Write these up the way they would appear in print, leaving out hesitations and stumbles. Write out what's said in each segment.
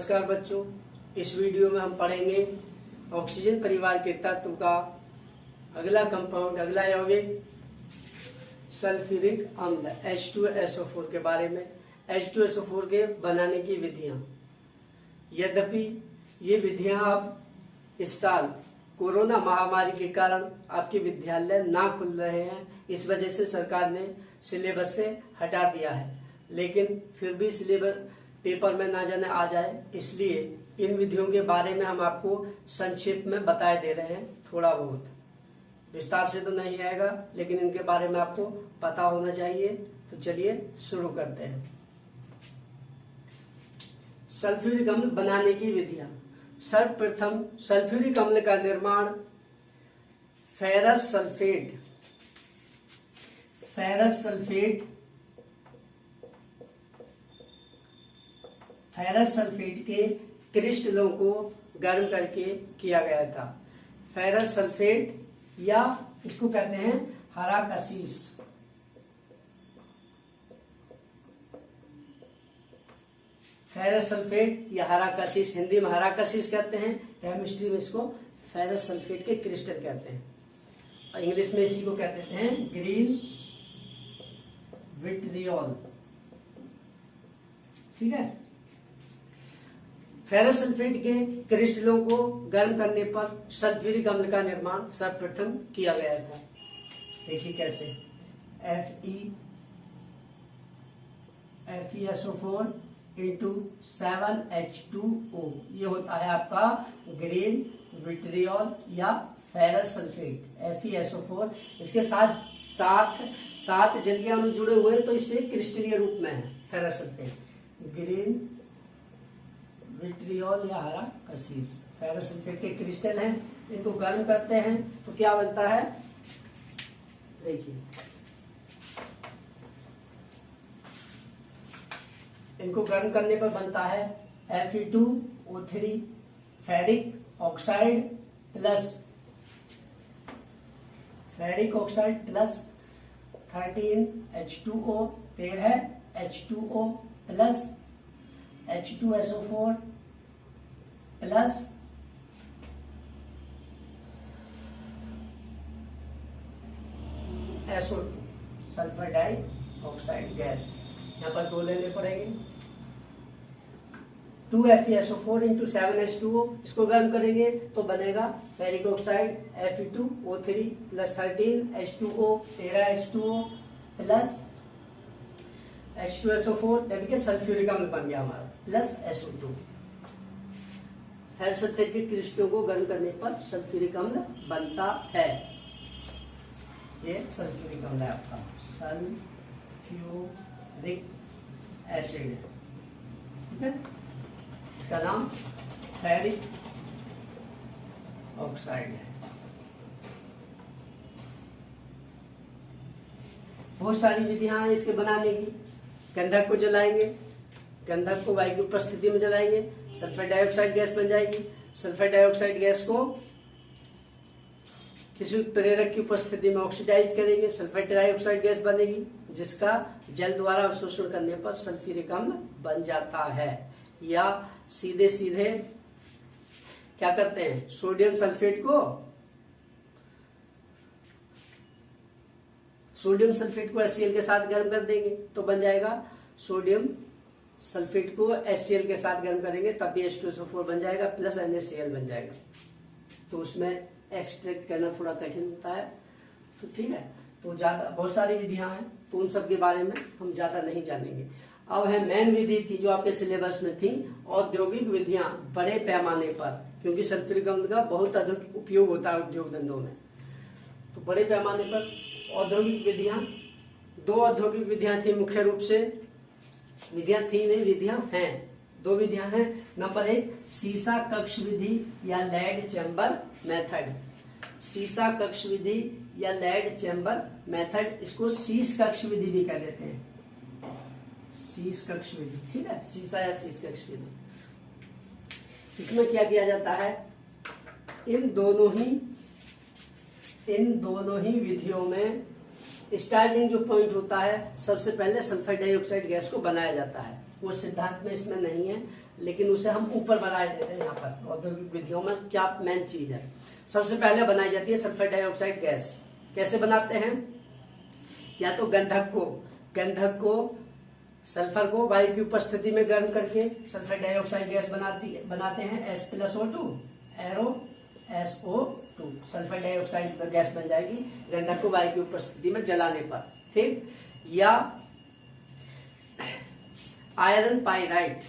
नमस्कार बच्चों, इस वीडियो में हम पढ़ेंगे ऑक्सीजन परिवार के तत्व का अगला कंपाउंड, अगला यौगिक सल्फ्यूरिक अम्ल H2SO4 के बारे में। H2SO4 के बनाने की विधियां। यद्यपि ये विधियां अब इस साल कोरोना महामारी के कारण आपके विद्यालय ना खुल रहे हैं, इस वजह से सरकार ने सिलेबस से हटा दिया है, लेकिन फिर भी सिलेबस पेपर में ना जाने आ जाए, इसलिए इन विधियों के बारे में हम आपको संक्षेप में बताए दे रहे हैं। थोड़ा बहुत विस्तार से तो नहीं आएगा, लेकिन इनके बारे में आपको पता होना चाहिए। तो चलिए शुरू करते हैं। सल्फ्यूरिक अम्ल बनाने की विधियां। सर्वप्रथम सल्फ्यूरिक अम्ल का निर्माण फेरस सल्फेट के क्रिस्टलों को गर्म करके किया गया था। फेरस सल्फेट या इसको कहते हैं हरा कशिश। फेरस सल्फेट या हरा कशिश, हिंदी में हरा कशिश कहते हैं, केमिस्ट्री में इसको फेरस सल्फेट के क्रिस्टल कहते हैं, और इंग्लिश में इसी को कहते हैं ग्रीन विट्रियोल। ठीक है। फेरस सल्फेट के क्रिस्टलों को गर्म करने पर सल्फ्यूरिक अम्ल का निर्माण सर्वप्रथम किया गया था। देखिए कैसे, FeSO4 into 7H2O, ये होता है आपका ग्रीन विट्रियोल या फेरस सल्फेट FeSO4। इसके साथ जल अणु जुड़े हुए हैं, तो इससे क्रिस्टलीय रूप में है फेरस सल्फेट। ग्रीन विट्रियोल या हरा कशिश फेरस सल्फेट के क्रिस्टल हैं, इनको गर्म करते हैं तो क्या बनता है, देखिए इनको गर्म करने पर बनता है Fe2O3 ferric oxide plus 13H2O 13H2O plus H2SO4 plus SO2 sulphur dioxide gas. यहाँ पर दो लेने पड़ेंगे। 2FeSO4 into 7H2O, इसको गर्म करेंगे तो बनेगा ferric oxide Fe2O3 plus 13H2O 13H2O plus H2SO4 यानी कि सल्फ्यूरिक अम्ल बन गया हमारा, प्लस SO2। फेरस सल्फेट के क्रिस्टलों को गर्म करने पर सल्फ्यूरिक अम्ल बनता है। ये सल्फ्यूरिक अम्ल है आपका, सल्फ्यूरिक एसिड। ठीक है, इसका नाम फेरिक ऑक्साइड है। बहुत सारी विधियां हैं इसके बनाने की। गंधक को जलाएंगे, गंधक को वायु की उपस्थिति में जलाएंगे, सल्फर डाइऑक्साइड गैस बन जाएगी। सल्फर डाइऑक्साइड गैस को किसी प्रेरक की उपस्थिति में ऑक्सीडाइज करेंगे, सल्फर डाइऑक्साइड गैस बनेगी, जिसका जल द्वारा अवशोषण करने पर सल्फ्यूरिक अम्ल बन जाता है। या सीधे सीधे क्या करते हैं, सोडियम सल्फेट को HCl के साथ गर्म कर देंगे तो बन जाएगा। सोडियम सल्फेट को HCl के साथ गर्म करेंगे तब भी H2SO4 बन जाएगा, प्लस NaCl बन जाएगा। तो उसमें एक्सट्रैक्ट करना थोड़ा कठिन होता है। तो ठीक है, तो बहुत सारी विधियां हैं, तो उन सब के बारे में हम ज्यादा नहीं जानेंगे। अब है मेन विधि थी जो आपके सिलेबस में थी, औद्योगिक विधियां बड़े पैमाने पर, क्योंकि सल्फ्यूरिक अम्ल का बहुत अधिक उपयोग होता है उद्योग धंधों में। तो बड़े पैमाने पर औद्योगिक विधियां, दो औद्योगिक विधियां थी मुख्य रूप से। विधियां हैं, दो विधियां हैं। नंबर 1 सीसा कक्ष विधि या लेड चैम्बर मेथड। सीसा कक्ष विधि या लेड चैम्बर मेथड, इसको शीश कक्ष विधि भी कह देते हैं, शीश कक्ष विधि। ठीक है, सीसा या शीश कक्ष विधि। इसमें क्या किया जाता है, इन दोनों ही विधियों में स्टार्टिंग जो पॉइंट होता है, सबसे पहले सल्फर डाइऑक्साइड गैस को बनाया जाता है। वो सिद्धांत में इसमें नहीं है, लेकिन उसे हम ऊपर बनाए देते हैं। यहाँ पर औद्योगिक विधियों में क्या मेन चीज है, सबसे पहले बनाई जाती है सल्फर डाइऑक्साइड गैस। कैसे बनाते हैं, या तो गंधक को सल्फर को वायु की उपस्थिति में गर्म करके सल्फर डाइऑक्साइड गैस बनाते हैं H+O2 arrow SO2, sulphur dioxide gas बन जाएगी गंधक को वायु की उपस्थिति में जलाने पर, ठीक। या आयरन पाइराइट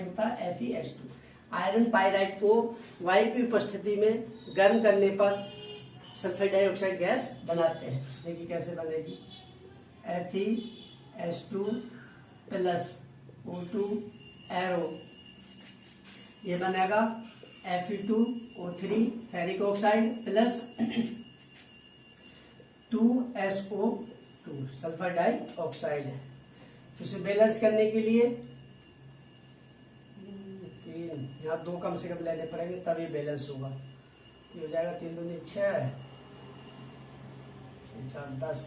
होता है FeS2। आयरन पाइराइट को वायु की उपस्थिति में गर्म करने पर सल्फर डाइऑक्साइड गैस बनाते हैं। देखिए कैसे बनेगी, FeS2 प्लस O2 एरो, ये बनेगा Fe2O3 ferric oxide plus 2SO2 sulphur dioxide है। इसे बैलेंस करने के लिए 3, यहाँ 2 कम से कम लेने पड़ेंगे तभी बैलेंस होगा। ये हो जाएगा 3 दूनी 6, 4 10,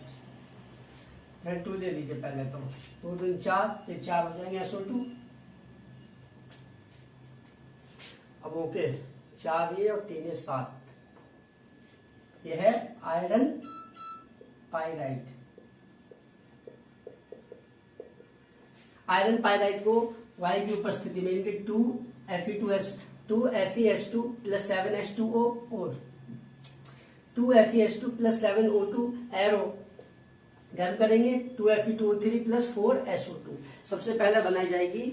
फिर 2 ले लीजिए पहले, तो 2 दूनी 4, ये 4 हो जाएंगे SO2। अब ओके, 4 ये और 3 ये 7, ये है आयरन पाइराइट। आयरन पाइराइट को वायु की उपस्थिति में इनके 2 FeS2 प्लस 7H2O और 2 FeS2 प्लस 7O2 एरो गर्म करेंगे 2 Fe2O3 प्लस 4SO2। सबसे पहले बनाई जाएगी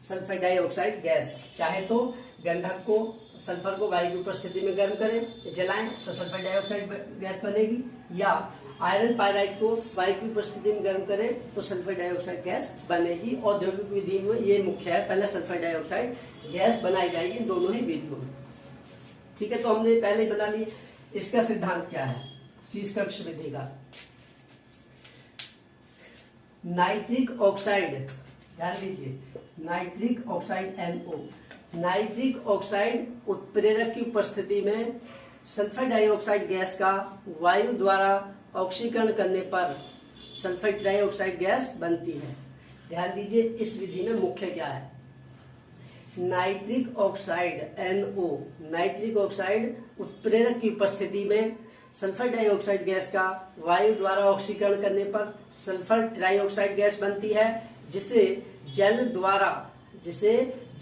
सल्फर डाइऑक्साइड गैस। चाहे तो गंधक को सल्फर को वायु की उपस्थिति में गर्म करें, जलाएं तो सल्फर डाइऑक्साइड गैस बनेगी, या आयरन पाइराइट को वायु की उपस्थिति में गर्म करें तो सल्फर डाइऑक्साइड गैस बनेगी। औद्योगिक विधि में ये मुख्य है, पहले सल्फर डाइऑक्साइड गैस बनाई जाएगी दोनों ही विधियों में, ठीक है। तो हमने पहले ही बना ली। इसका सिद्धांत क्या है, शीर्षकक्ष विधि का। नाइट्रिक ऑक्साइड, ध्यान दीजिए, nitric oxide NO, nitric oxide उत्प्रेरक की उपस्थिति में सल्फर डाइऑक्साइड गैस का वायु द्वारा ऑक्सीकरण करने पर सल्फर डाइऑक्साइड गैस बनती है। ध्यान दीजिए, इस विधि में मुख्य क्या है, nitric oxide NO, nitric oxide उत्प्रेरक की उपस्थिति में सल्फर डाइऑक्साइड गैस का वायु द्वारा ऑक्सीकरण करने पर सल्फर डाइऑक्साइड गैस बनती है, जिसे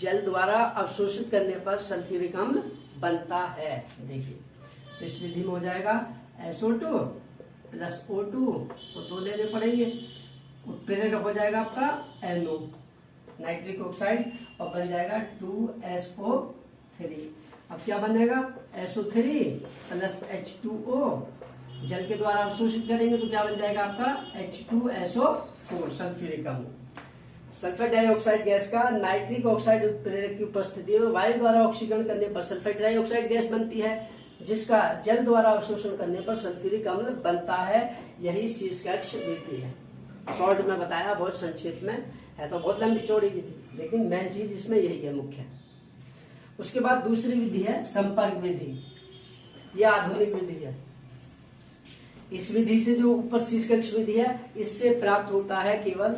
जल द्वारा अवशोषित करने पर सल्फ्यूरिक अम्ल बनता है। देखिए, तो इस विधि में हो जाएगा SO2 प्लस O2 को 2 लेने पड़ेंगे, उत्प्रेरक हो जाएगा आपका NO नाइट्रिक ऑक्साइड और बन जाएगा 2SO3। अब क्या बनेगा, SO3 प्लस H2O, जल के द्वारा अवशोषित करेंगे तो क्या बन जाएगा आपका H2SO4 सल्फ्यूरिक अम्ल। सल्फर डाइऑक्साइड गैस का नाइट्रिक ऑक्साइड उत्प्रेरक की उपस्थिति में वायु द्वारा ऑक्सीकरण करने पर सल्फर डाइऑक्साइड गैस बनती है, जिसका जल द्वारा अवशोषण करने पर सल्फ्यूरिक अम्ल बनता है। यही शीर्षकक्ष विधि है। शॉर्ट में बताया, बहुत संक्षिप्त में है, तो बहुत लंबी चौड़ी विधि, लेकिन मेन चीज इसमें यही है मुख्य। उसके बाद दूसरी विधि है संपर्क विधि। यह आधुनिक विधि है। इस विधि से जो ऊपर शीर्षकक्ष विधि है, इससे प्राप्त होता है केवल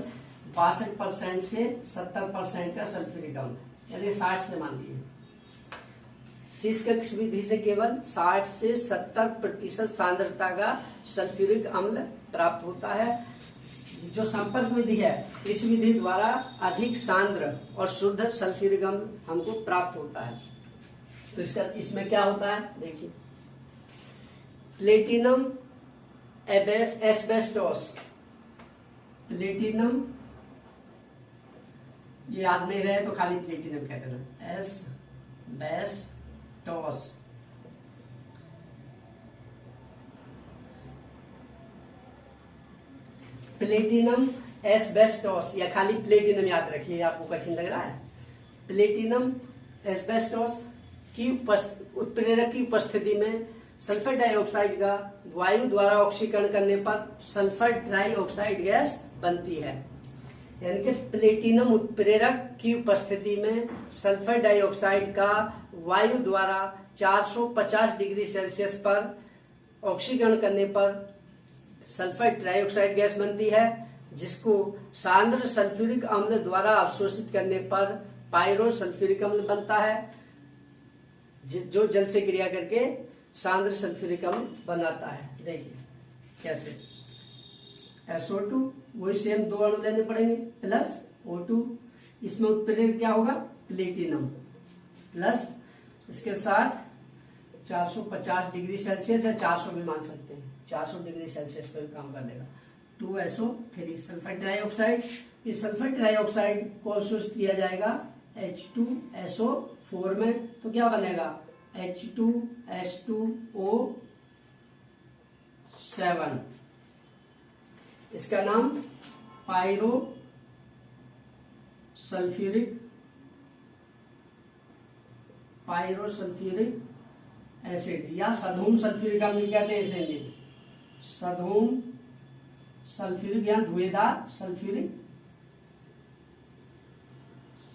62% से 70% का सल्फ्यूरिक अम्ल, यानी 60 से मान लीजिए। शीर्षकक्ष विधि से केवल 60 से 70% सांद्रता का सल्फ्यूरिक अम्ल प्राप्त होता है। जो संपर्क विधि है, इस विधि द्वारा अधिक सांद्र और शुद्ध सल्फ्यूरिक अम्ल हमको प्राप्त होता है। तो इसमें क्या होता है, देखिए, प्लेटिनम एस्बेस्टोस, प्लेटिनम, ये याद नहीं रहे तो खाली प्लेटिनम कह देना, एस्बेस्टोस। प्लेटिनम एस्बेस्टोस या खाली प्लेटिनम याद रखिए, आपको कठिन लग रहा है। प्लेटिनम एस्बेस्टोस की उत्प्रेरक की उपस्थिति में सल्फर डाइऑक्साइड का वायु द्वारा ऑक्सीकरण करने पर सल्फर डाइऑक्साइड गैस बनती है। यानी कि प्लेटिनम उत्प्रेरक की उपस्थिति में सल्फर डाइऑक्साइड का वायु द्वारा 450 डिग्री सेल्सियस पर ऑक्सीकरण करने पर सल्फर डाइऑक्साइड गैस बनती है, जिसको सांद्र सल्फ्यूरिक अम्ल द्वारा अवशोषित करने पर पायरो सल्फ्यूरिक अम्ल बनता है, जो जल से क्रिया करके सांद्र सल्फ्यूरिक अम्ल बनाता है। देखिए कैसे, SO2 वही सेम 2 अणु लेने पड़ेंगे प्लस O2, इसमें उत्प्रेरक क्या होगा प्लेटिनम, प्लस इसके साथ 450 डिग्री सेल्सियस या 400 भी मान सकते हैं, 400 डिग्री सेल्सियस पर काम कर देगा। 2SO3 सल्फर ट्राइऑक्साइड, इस सल्फर ट्राइऑक्साइड को अवशोषित किया जाएगा H2SO4 में, तो क्या बनेगा H2S2O7। इसका नाम पायरो सल्फ्यूरिक एसिड या सधूम सल्फ्यूरिक अम्ल कहते हैं इसे, सधूम सल्फ्यूरिक या धुएंदार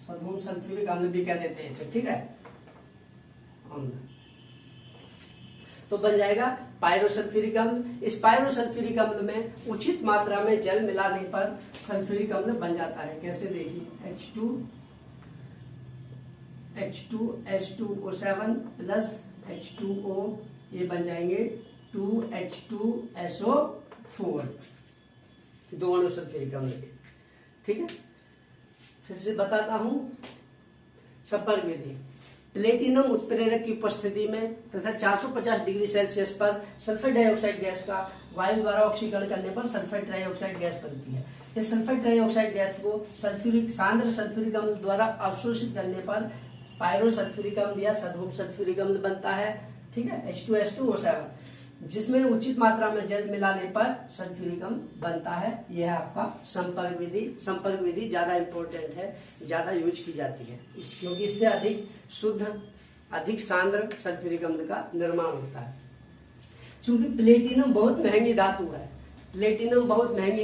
सधूम सल्फ्यूरिक अम्ल भी कह देते हैं इसे, ठीक है अम्ल। तो बन जाएगा पायरोसल्फ्यूरिक अम्ल। इस पायरोसल्फ्यूरिक अम्ल में उचित मात्रा में जल मिलाने पर सल्फ्यूरिक अम्ल बन जाता है। कैसे देखिए, H2S2O7 प्लस H2O, ये बन जाएंगे 2H2SO4, 2 अणु सल्फ्यूरिक अम्ल के, ठीक है। फिर से बताता हूं संपर्क विधि। प्लेटिनम उत्प्रेरक की उपस्थिति में तथा 450 डिग्री सेल्सियस पर सल्फर डाइऑक्साइड गैस का वायु द्वारा ऑक्सीकरण करने पर सल्फर ट्राइऑक्साइड गैस बनती है। इस सल्फर ट्राइऑक्साइड गैस को सांद्र सल्फ्यूरिक अम्ल द्वारा अवशोषित करने पर पायरो सल्फ्यूरिक अम्ल या सधूम सल्फ्यूरिक अम्ल बनता है, ठीक है H2S2O7, जिसमें उचित मात्रा में जल मिलाने पर सल्फ्यूरिक अम्ल बनता है। यह है आपका संपर्क विधि। संपर्क विधि ज्यादा इंपॉर्टेंट है, ज्यादा यूज की जाती है, क्योंकि इससे अधिक शुद्ध, अधिक सांद्र सल्फ्यूरिक अम्ल का निर्माण होता है। चूंकि प्लेटिनम बहुत महंगी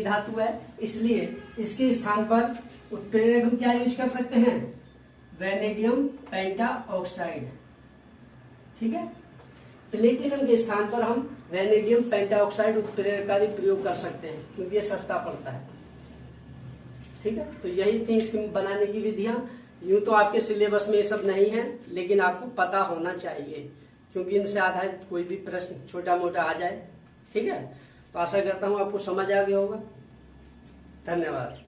धातु है, इसलिए इसके स्थान पर उत्प्रेरक हम क्या यूज कर सकते हैं, वैनेडियम पेंटाऑक्साइड, ठीक है। प्लेटिनम के स्थान पर हम वैनेडियम पेंटाऑक्साइड उत्प्रेरक का भी प्रयोग कर सकते हैं, क्योंकि ये सस्ता पड़ता है, ठीक है। तो यही थी इसकी बनाने की विधियां। यूं तो आपके सिलेबस में ये सब नहीं है, लेकिन आपको पता होना चाहिए, क्योंकि इनसे आधारित कोई भी प्रश्न छोटा मोटा आ जाए, ठीक है। तो आशा करता हूं आपको समझ आ गया होगा। धन्यवाद।